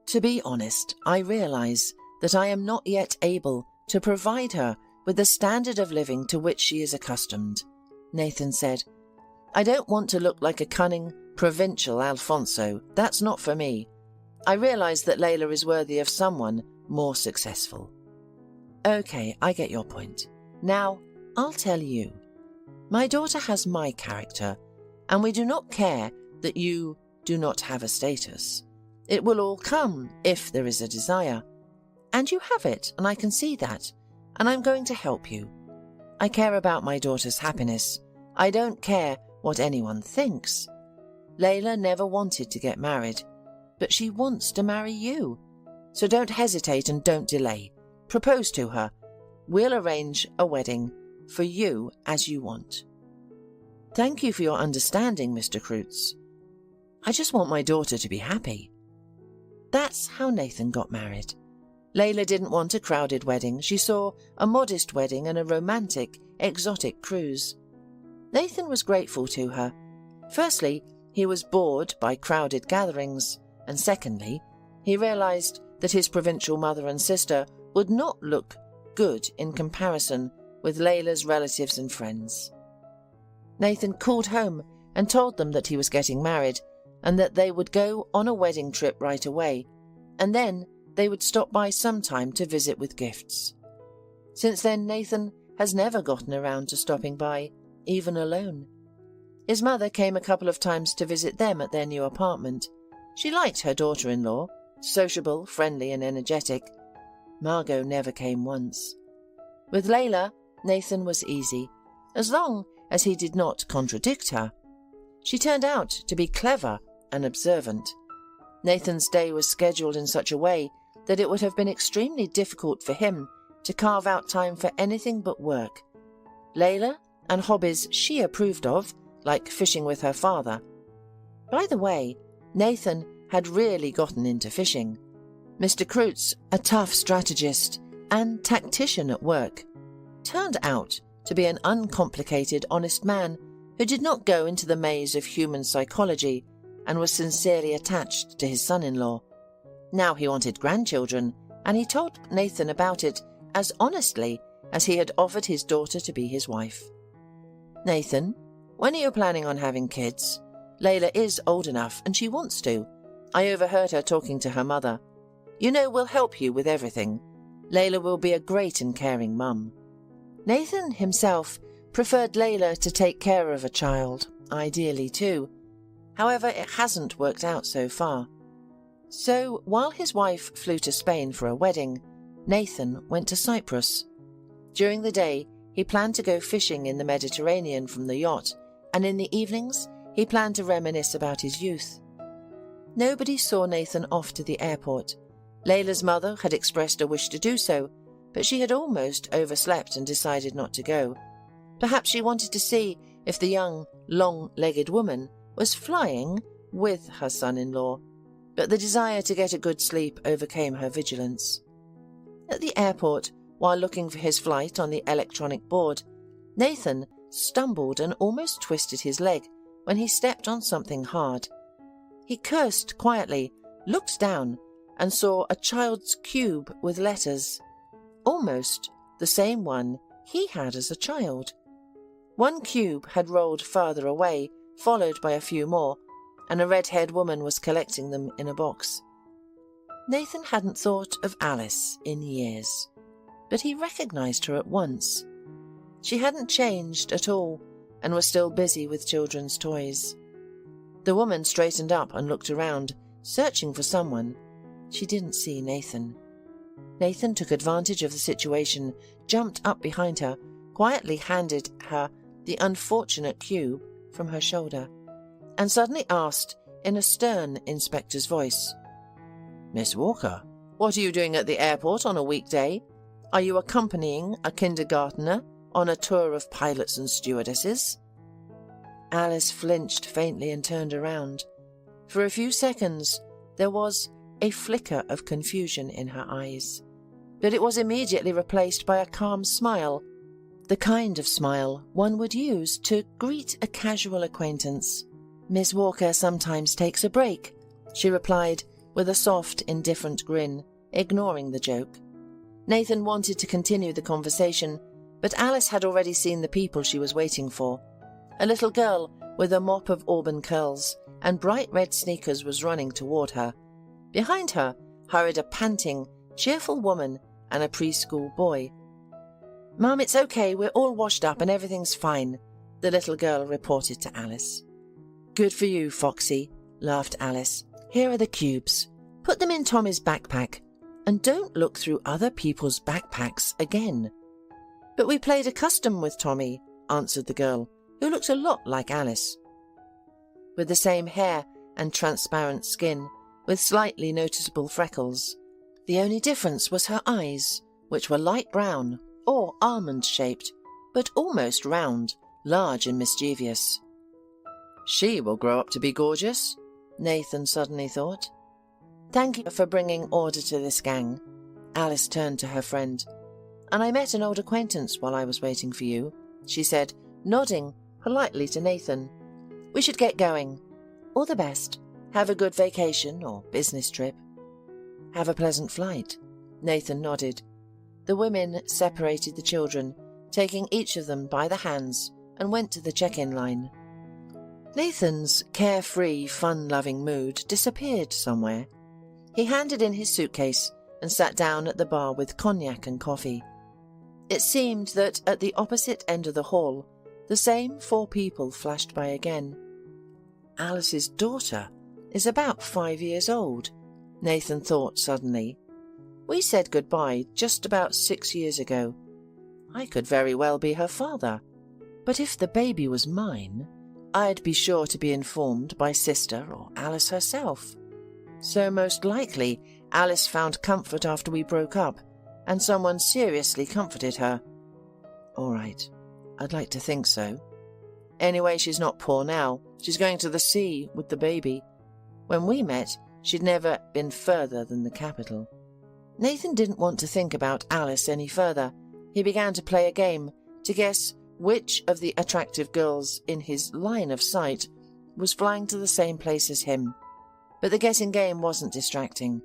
To be honest, I realize that I am not yet able to provide her with the standard of living to which she is accustomed," Nathan said. "I don't want to look like a cunning, provincial Alfonso. That's not for me. I realize that Layla is worthy of someone more successful." "Okay, I get your point. Now, I'll tell you. My daughter has my character, and we do not care that you do not have a status. It will all come if there is a desire. And you have it, and I can see that, and I'm going to help you. I care about my daughter's happiness. I don't care what anyone thinks. Layla never wanted to get married, but she wants to marry you. So don't hesitate and don't delay. Propose to her. We'll arrange a wedding for you as you want." "Thank you for your understanding, Mr. Kreutz. I just want my daughter to be happy." That's how Nathan got married. Layla didn't want a crowded wedding. She saw a modest wedding and a romantic, exotic cruise. Nathan was grateful to her. Firstly, he was bored by crowded gatherings, and secondly, he realized that his provincial mother and sister would not look good in comparison with Layla's relatives and friends. Nathan called home and told them that he was getting married and that they would go on a wedding trip right away, and then they would stop by sometime to visit with gifts. Since then, Nathan has never gotten around to stopping by, even alone. His mother came a couple of times to visit them at their new apartment. She liked her daughter-in-law, sociable, friendly and energetic. Margot never came once. With Layla, Nathan was easy, as long as he did not contradict her. She turned out to be clever and observant. Nathan's day was scheduled in such a way that it would have been extremely difficult for him to carve out time for anything but work. Layla and hobbies she approved of, like fishing with her father. By the way, Nathan had really gotten into fishing. Mr. Kreutz, a tough strategist and tactician at work, turned out to be an uncomplicated, honest man who did not go into the maze of human psychology and was sincerely attached to his son-in-law. Now he wanted grandchildren, and he told Nathan about it as honestly as he had offered his daughter to be his wife. "Nathan, when are you planning on having kids? Layla is old enough and she wants to. I overheard her talking to her mother. You know, we'll help you with everything. Layla will be a great and caring mum." Nathan himself preferred Layla to take care of a child, ideally too. However, it hasn't worked out so far. So, while his wife flew to Spain for a wedding, Nathan went to Cyprus. During the day, he planned to go fishing in the Mediterranean from the yacht, and in the evenings, he planned to reminisce about his youth. Nobody saw Nathan off to the airport. Layla's mother had expressed a wish to do so, but she had almost overslept and decided not to go. Perhaps she wanted to see if the young, long-legged woman was flying with her son-in-law, but the desire to get a good sleep overcame her vigilance. At the airport, while looking for his flight on the electronic board, Nathan stumbled and almost twisted his leg when he stepped on something hard. He cursed quietly, looked down, and saw a child's cube with letters, almost the same one he had as a child. One cube had rolled farther away, followed by a few more, and a red-haired woman was collecting them in a box. Nathan hadn't thought of Alice in years, but he recognized her at once. She hadn't changed at all and was still busy with children's toys. The woman straightened up and looked around, searching for someone. She didn't see Nathan. Nathan took advantage of the situation, jumped up behind her, quietly handed her the unfortunate cube from her shoulder, and suddenly asked in a stern inspector's voice, "Miss Walker, what are you doing at the airport on a weekday? Are you accompanying a kindergartner on a tour of pilots and stewardesses?" Alice flinched faintly and turned around. For a few seconds there was a flicker of confusion in her eyes, but it was immediately replaced by a calm smile, the kind of smile one would use to greet a casual acquaintance. "Miss Walker sometimes takes a break," she replied with a soft, indifferent grin, ignoring the joke. Nathan wanted to continue the conversation, but Alice had already seen the people she was waiting for. A little girl with a mop of auburn curls and bright red sneakers was running toward her. Behind her hurried a panting, cheerful woman and a preschool boy. "Mum, it's okay, we're all washed up and everything's fine," the little girl reported to Alice. "Good for you, Foxy," laughed Alice. "Here are the cubes. Put them in Tommy's backpack, and don't look through other people's backpacks again." "But we played a custom with Tommy," answered the girl, who looked a lot like Alice. With the same hair and transparent skin, with slightly noticeable freckles. The only difference was her eyes, which were light brown or almond-shaped, but almost round, large and mischievous. "She will grow up to be gorgeous," Nathan suddenly thought. "Thank you for bringing order to this gang." Alice turned to her friend. "And I met an old acquaintance while I was waiting for you," she said, nodding, politely to Nathan. "We should get going. All the best. Have a good vacation or business trip." "Have a pleasant flight." Nathan nodded. The women separated the children, taking each of them by the hands, and went to the check-in line. Nathan's carefree, fun-loving mood disappeared somewhere. He handed in his suitcase and sat down at the bar with cognac and coffee. It seemed that at the opposite end of the hall, the same 4 people flashed by again. Alice's daughter is about 5 years old, Nathan thought suddenly. We said goodbye just about 6 years ago. I could very well be her father. But if the baby was mine, I'd be sure to be informed by Sister or Alice herself. So most likely Alice found comfort after we broke up, and someone seriously comforted her. All right, I'd like to think so. Anyway, she's not poor now. She's going to the sea with the baby. When we met, she'd never been further than the capital. Nathan didn't want to think about Alice any further. He began to play a game to guess which of the attractive girls in his line of sight was flying to the same place as him. But the guessing game wasn't distracting.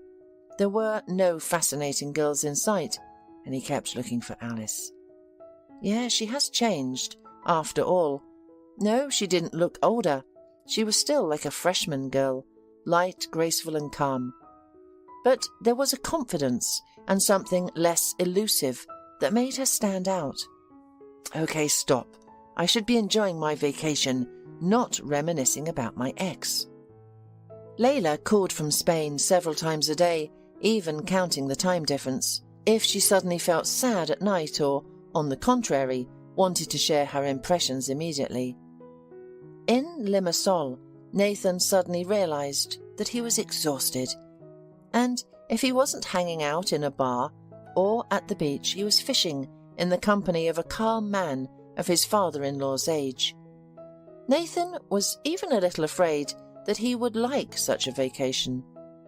There were no fascinating girls in sight, and he kept looking for Alice. Yeah, she has changed, after all. No, she didn't look older. She was still like a freshman girl, light, graceful and calm. But there was a confidence and something less elusive that made her stand out. Okay, stop. I should be enjoying my vacation, not reminiscing about my ex. Layla called from Spain several times a day, even counting the time difference, if she suddenly felt sad at night or, on the contrary, wanted to share her impressions immediately. In Limassol, Nathan suddenly realized that he was exhausted, and if he wasn't hanging out in a bar or at the beach, he was fishing in the company of a calm man of his father-in-law's age. Nathan was even a little afraid that he would like such a vacation.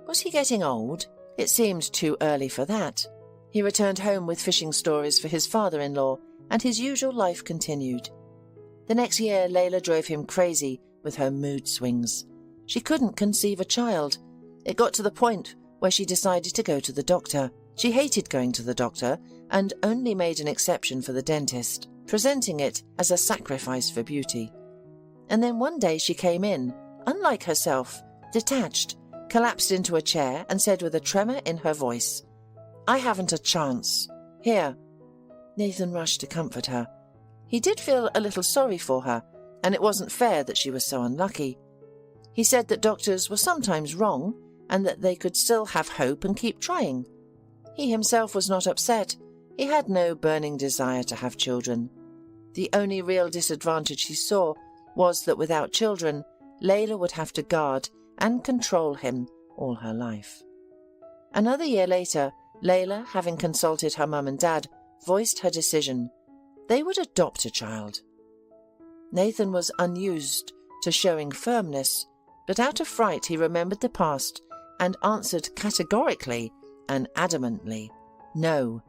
Was he getting old? It seemed too early for that. He returned home with fishing stories for his father-in-law, and his usual life continued. The next year, Layla drove him crazy with her mood swings. She couldn't conceive a child. It got to the point where she decided to go to the doctor. She hated going to the doctor and only made an exception for the dentist, presenting it as a sacrifice for beauty. And then one day she came in, unlike herself, detached, collapsed into a chair and said with a tremor in her voice, "I haven't a chance. Here." Nathan rushed to comfort her. He did feel a little sorry for her, and it wasn't fair that she was so unlucky. He said that doctors were sometimes wrong and that they could still have hope and keep trying. He himself was not upset. He had no burning desire to have children. The only real disadvantage he saw was that without children, Layla would have to guard and control him all her life. Another year later, Layla, having consulted her mum and dad, voiced her decision. They would adopt a child. Nathan was unused to showing firmness, but out of fright he remembered the past and answered categorically and adamantly, "No,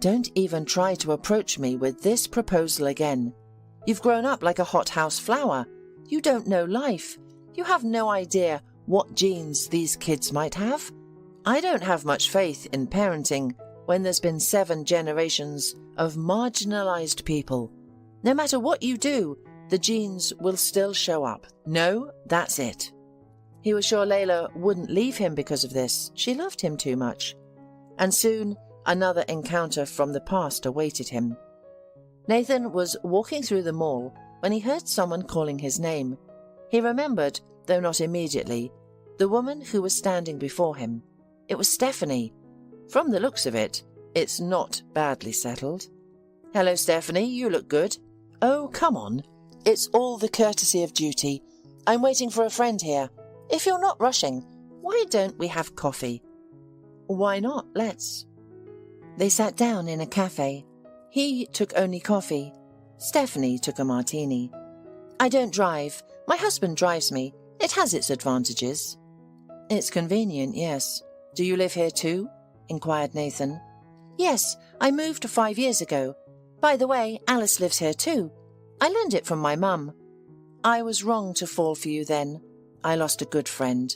don't even try to approach me with this proposal again. You've grown up like a hothouse flower. You don't know life. You have no idea what genes these kids might have. I don't have much faith in parenting when there's been 7 generations of marginalized people. No matter what you do, the genes will still show up. No, that's it." He was sure Layla wouldn't leave him because of this. She loved him too much. And soon another encounter from the past awaited him. Nathan was walking through the mall when he heard someone calling his name. He remembered, though not immediately, the woman who was standing before him. It was Stephanie. From the looks of it, it's not badly settled. "Hello, Stephanie, you look good." "Oh, come on. It's all the courtesy of duty. I'm waiting for a friend here. If you're not rushing, why don't we have coffee?" "Why not? Let's." They sat down in a cafe. He took only coffee. Stephanie took a martini. "I don't drive. My husband drives me. It has its advantages." "It's convenient, yes. Do you live here too?" inquired Nathan. "Yes, I moved 5 years ago. By the way, Alice lives here too. I learned it from my mum. I was wrong to fall for you then. I lost a good friend.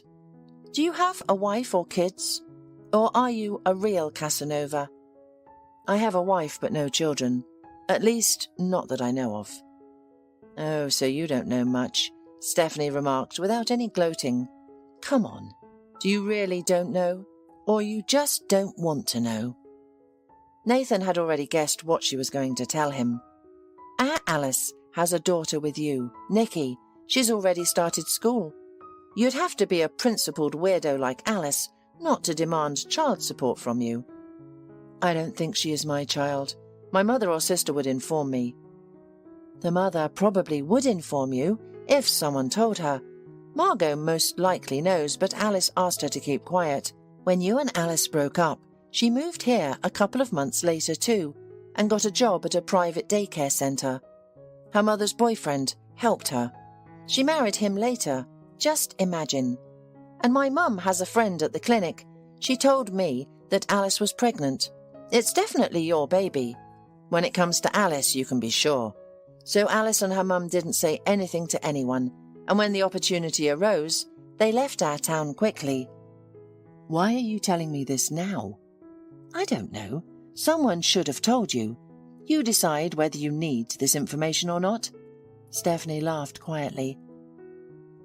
Do you have a wife or kids? Or are you a real Casanova? I have a wife but no children. At least, not that I know of. Oh, so you don't know much, Stephanie remarked without any gloating. Come on, do you really don't know? Or you just don't want to know? Nathan had already guessed what she was going to tell him. Our Alice has a daughter with you, Nikki. She's already started school. You'd have to be a principled weirdo like Alice not to demand child support from you. I don't think she is my child. My mother or sister would inform me. The mother probably would inform you if someone told her. Margot most likely knows, but Alice asked her to keep quiet. When you and Alice broke up, she moved here a couple of months later too, and got a job at a private daycare centre. Her mother's boyfriend helped her. She married him later, just imagine. And my mum has a friend at the clinic. She told me that Alice was pregnant. It's definitely your baby. When it comes to Alice, you can be sure. So Alice and her mum didn't say anything to anyone, and when the opportunity arose, they left our town quickly. Why are you telling me this now? I don't know. Someone should have told you. You decide whether you need this information or not. Stephanie laughed quietly.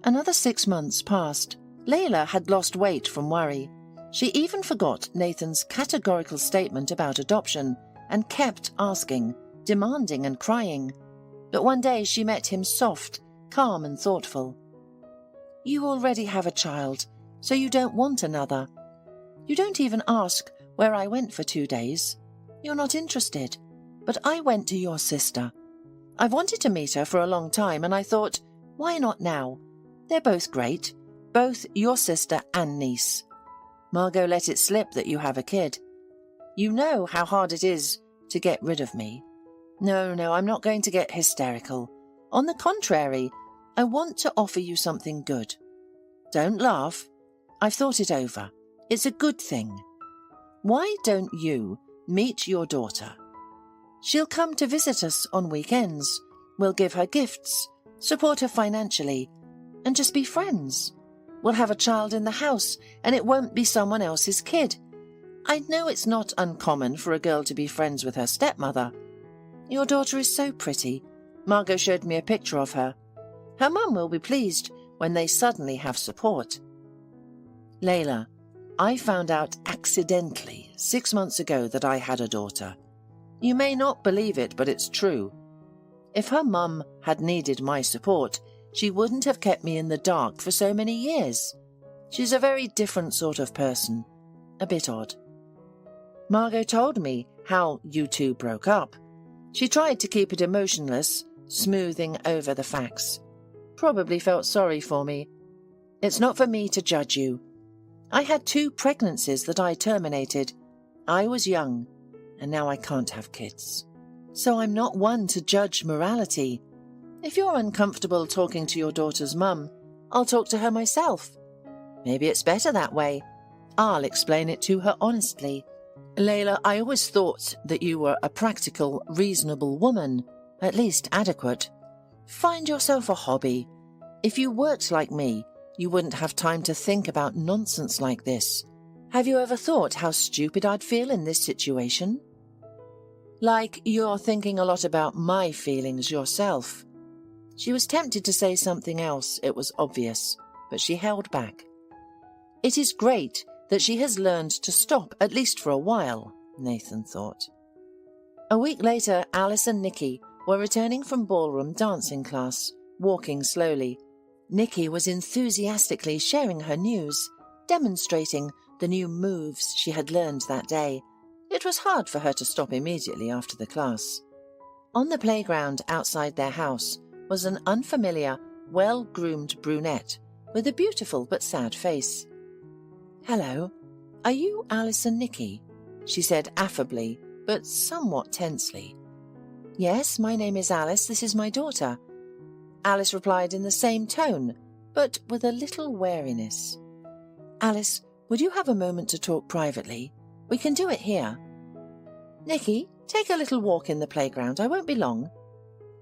Another 6 months passed. Layla had lost weight from worry. She even forgot Nathan's categorical statement about adoption and kept asking, demanding and crying. But one day she met him soft, calm and thoughtful. You already have a child, so you don't want another. You don't even ask where I went for 2 days. You're not interested. But I went to your sister. I've wanted to meet her for a long time, and I thought, why not now? They're both great, both your sister and niece. Margot let it slip that you have a kid. You know how hard it is to get rid of me. No, I'm not going to get hysterical. On the contrary, I want to offer you something good. Don't laugh. I've thought it over. It's a good thing. Why don't you meet your daughter? She'll come to visit us on weekends. We'll give her gifts, support her financially, and just be friends. We'll have a child in the house, and it won't be someone else's kid. I know it's not uncommon for a girl to be friends with her stepmother. Your daughter is so pretty. Margot showed me a picture of her. Her mum will be pleased when they suddenly have support. Layla, I found out accidentally 6 months ago that I had a daughter. You may not believe it, but it's true. If her mum had needed my support, she wouldn't have kept me in the dark for so many years. She's a very different sort of person. A bit odd. Margot told me how you two broke up. She tried to keep it emotionless, smoothing over the facts. Probably felt sorry for me. It's not for me to judge you. I had 2 pregnancies that I terminated. I was young, and now I can't have kids. So I'm not one to judge morality. If you're uncomfortable talking to your daughter's mum, I'll talk to her myself. Maybe it's better that way. I'll explain it to her honestly. Layla, I always thought that you were a practical, reasonable woman, at least adequate. Find yourself a hobby. If you worked like me, you wouldn't have time to think about nonsense like this. Have you ever thought how stupid I'd feel in this situation? Like you're thinking a lot about my feelings yourself. She was tempted to say something else, it was obvious, but she held back. It is great that she has learned to stop, at least for a while, Nathan thought. A week later, Alice and Nikki were returning from ballroom dancing class, walking slowly. Nikki was enthusiastically sharing her news, demonstrating the new moves she had learned that day. It was hard for her to stop immediately after the class. On the playground outside their house was an unfamiliar, well-groomed brunette with a beautiful but sad face. "Hello, are you Alice and Nikki?" she said affably, but somewhat tensely. "Yes, my name is Alice, this is my daughter." Alice replied in the same tone, but with a little wariness. "Alice, would you have a moment to talk privately? We can do it here." "Nikki, take a little walk in the playground, I won't be long."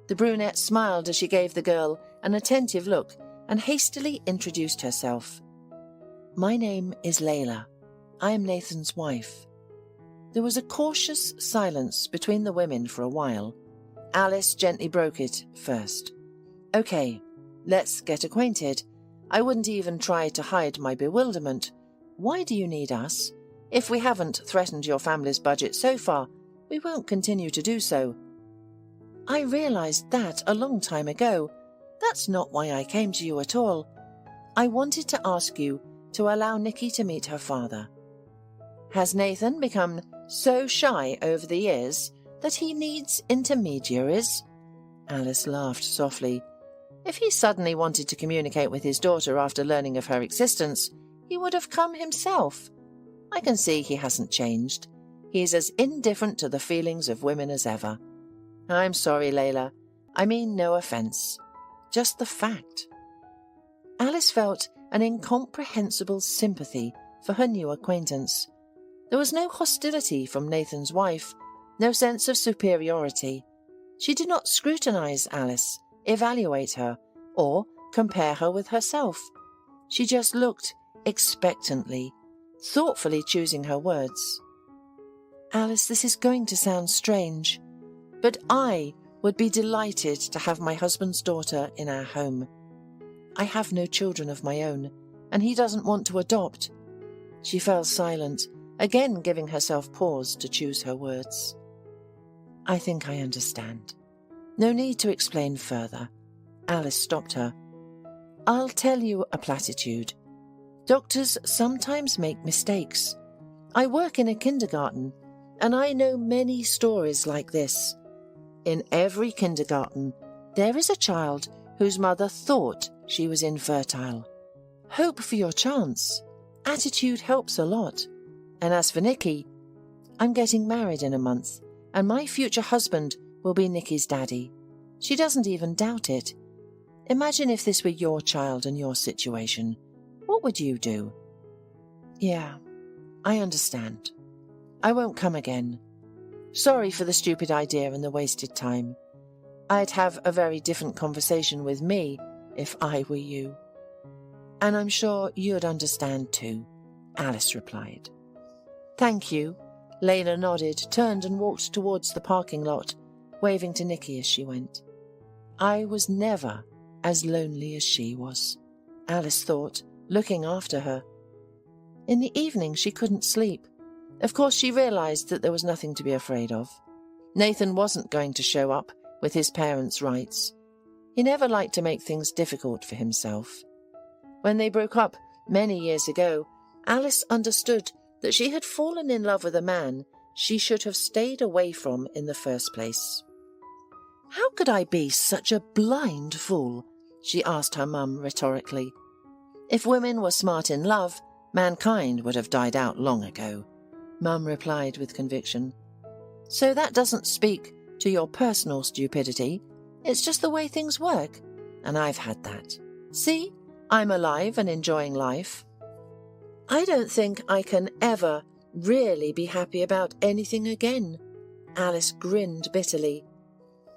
The brunette smiled as she gave the girl an attentive look and hastily introduced herself. "My name is Layla. I am Nathan's wife." There was a cautious silence between the women for a while. Alice gently broke it first. "Okay, let's get acquainted. I wouldn't even try to hide my bewilderment. Why do you need us? If we haven't threatened your family's budget so far, we won't continue to do so." "I realized that a long time ago. That's not why I came to you at all. I wanted to ask you to allow Nikki to meet her father. Has Nathan become so shy over the years that he needs intermediaries?" Alice laughed softly. "If he suddenly wanted to communicate with his daughter after learning of her existence, he would have come himself. I can see he hasn't changed. He's as indifferent to the feelings of women as ever. I'm sorry, Layla. I mean no offence. Just the fact." Alice felt an incomprehensible sympathy for her new acquaintance. There was no hostility from Nathan's wife, no sense of superiority. She did not scrutinize Alice, evaluate her, or compare her with herself. She just looked expectantly, thoughtfully choosing her words. "Alice, this is going to sound strange, but I would be delighted to have my husband's daughter in our home. I have no children of my own, and he doesn't want to adopt." She fell silent, again giving herself pause to choose her words. "I think I understand. No need to explain further." Alice stopped her. "I'll tell you a platitude. Doctors sometimes make mistakes. I work in a kindergarten, and I know many stories like this. In every kindergarten, there is a child whose mother thought she was infertile. Hope for your chance. Attitude helps a lot. And as for Nikki, I'm getting married in a month, and my future husband will be Nikki's daddy. She doesn't even doubt it. Imagine if this were your child and your situation. What would you do?" "Yeah, I understand. I won't come again. Sorry for the stupid idea and the wasted time. I'd have a very different conversation with me if I were you. And I'm sure you'd understand too," Alice replied. "Thank you." Layla nodded, turned and walked towards the parking lot, waving to Nikki as she went. I was never as lonely as she was, Alice thought, looking after her. In the evening she couldn't sleep. Of course she realized that there was nothing to be afraid of. Nathan wasn't going to show up with his parents' rights. He never liked to make things difficult for himself. When they broke up many years ago, Alice understood that she had fallen in love with a man she should have stayed away from in the first place. "How could I be such a blind fool?" she asked her mum rhetorically. "If women were smart in love, mankind would have died out long ago," Mum replied with conviction. "So that doesn't speak to your personal stupidity. It's just the way things work, and I've had that. See, I'm alive and enjoying life. I don't think I can ever really be happy about anything again." Alice grinned bitterly.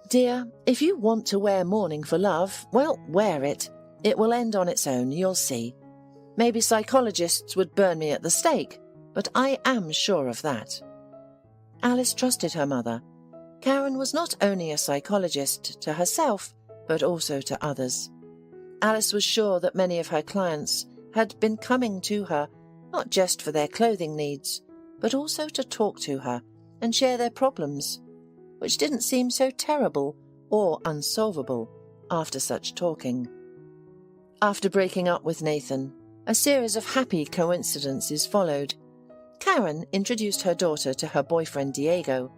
"Dear, if you want to wear mourning for love, well, wear it. It will end on its own, you'll see. Maybe psychologists would burn me at the stake, but I am sure of that." Alice trusted her mother. Karen was not only a psychologist to herself, but also to others. Alice was sure that many of her clients had been coming to her not just for their clothing needs, but also to talk to her and share their problems, which didn't seem so terrible or unsolvable after such talking. After breaking up with Nathan, a series of happy coincidences followed. Karen introduced her daughter to her boyfriend Diego.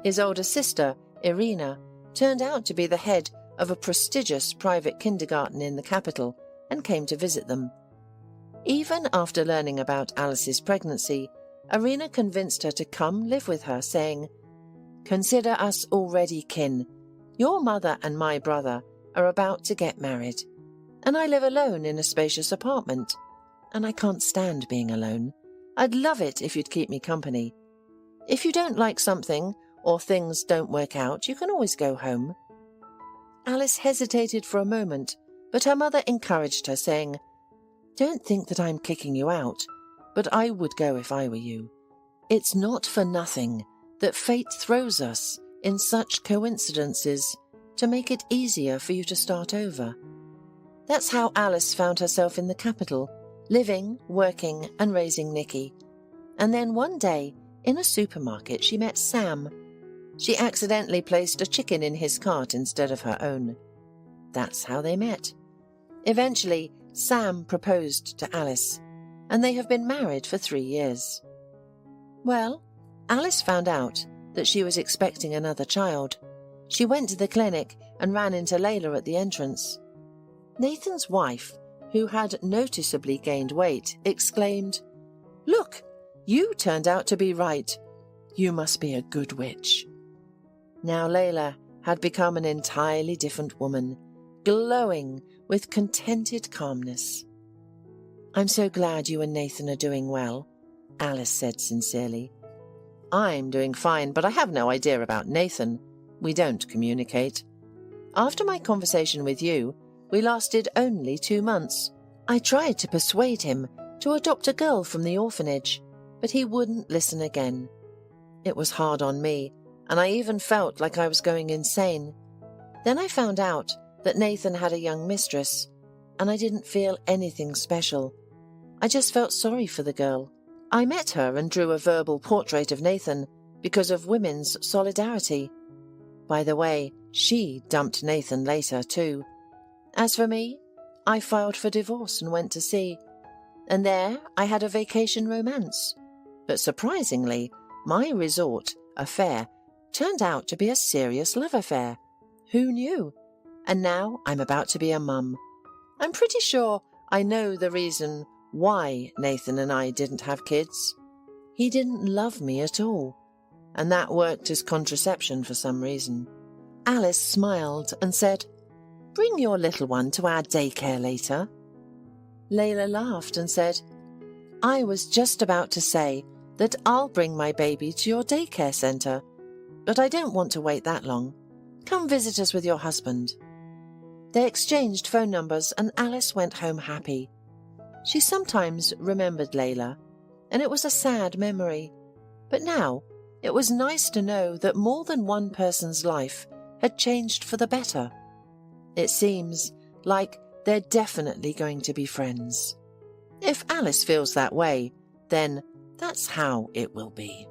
His older sister, Irina, turned out to be the head of a prestigious private kindergarten in the capital and came to visit them. Even after learning about Alice's pregnancy, Irina convinced her to come live with her, saying, "Consider us already kin. Your mother and my brother are about to get married, and I live alone in a spacious apartment, and I can't stand being alone. I'd love it if you'd keep me company. If you don't like something or things don't work out, you can always go home." Alice hesitated for a moment, but her mother encouraged her, saying, "Don't think that I'm kicking you out, but I would go if I were you. It's not for nothing that fate throws us in such coincidences to make it easier for you to start over." That's how Alice found herself in the capital, living, working, and raising Nicky. And then one day, in a supermarket, she met Sam. She accidentally placed a chicken in his cart instead of her own. That's how they met. Eventually, Sam proposed to Alice, and they have been married for 3 years. Well, Alice found out that she was expecting another child. She went to the clinic and ran into Layla at the entrance. Nathan's wife, who had noticeably gained weight, exclaimed, "Look, you turned out to be right. You must be a good witch." Now Layla had become an entirely different woman, glowing with contented calmness. "I'm so glad you and Nathan are doing well," Alice said sincerely. "I'm doing fine, but I have no idea about Nathan. We don't communicate. After my conversation with you, we lasted only 2 months. I tried to persuade him to adopt a girl from the orphanage, but he wouldn't listen again. It was hard on me, and I even felt like I was going insane. Then I found out that Nathan had a young mistress, and I didn't feel anything special. I just felt sorry for the girl. I met her and drew a verbal portrait of Nathan because of women's solidarity. By the way, she dumped Nathan later too. As for me, I filed for divorce and went to sea. And there I had a vacation romance. But surprisingly, my resort affair turned out to be a serious love affair. Who knew? And now I'm about to be a mum. I'm pretty sure I know the reason why Nathan and I didn't have kids. He didn't love me at all, and that worked as contraception for some reason." Alice smiled and said, "Bring your little one to our daycare later." Layla laughed and said, "I was just about to say that I'll bring my baby to your daycare centre, but I don't want to wait that long. Come visit us with your husband." They exchanged phone numbers and Alice went home happy. She sometimes remembered Layla, and it was a sad memory. But now it was nice to know that more than one person's life had changed for the better. It seems like they're definitely going to be friends. If Alice feels that way, then that's how it will be.